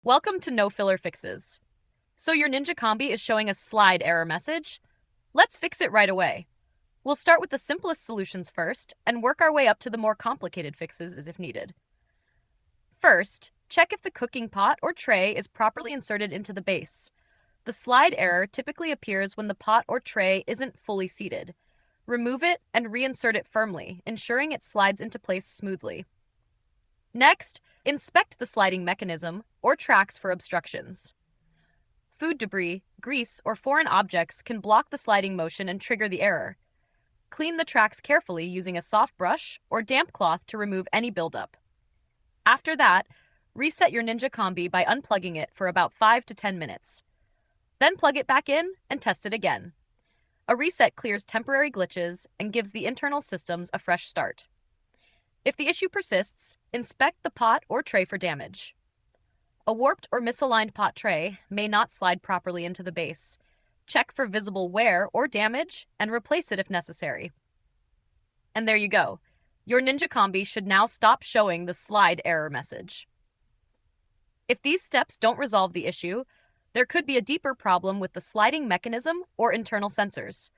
Welcome to No Filler Fixes. So your Ninja Combi is showing a slide error message? Let's fix it right away. We'll start with the simplest solutions first and work our way up to the more complicated fixes if needed. First, check if the cooking pot or tray is properly inserted into the base. The slide error typically appears when the pot or tray isn't fully seated. Remove it and reinsert it firmly, ensuring it slides into place smoothly. Next, inspect the sliding mechanism or tracks for obstructions. Food debris, grease, or foreign objects can block the sliding motion and trigger the error. Clean the tracks carefully using a soft brush or damp cloth to remove any buildup. After that, reset your Ninja Combi by unplugging it for about 5 to 10 minutes. Then plug it back in and test it again. A reset clears temporary glitches and gives the internal systems a fresh start. If the issue persists, inspect the pot or tray for damage. A warped or misaligned pot tray may not slide properly into the base. Check for visible wear or damage and replace it if necessary. And there you go. Your Ninja Combi should now stop showing the slide error message. If these steps don't resolve the issue, there could be a deeper problem with the sliding mechanism or internal sensors.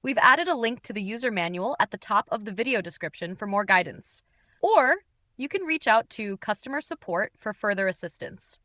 We've added a link to the user manual at the top of the video description for more guidance. Or you can reach out to customer support for further assistance.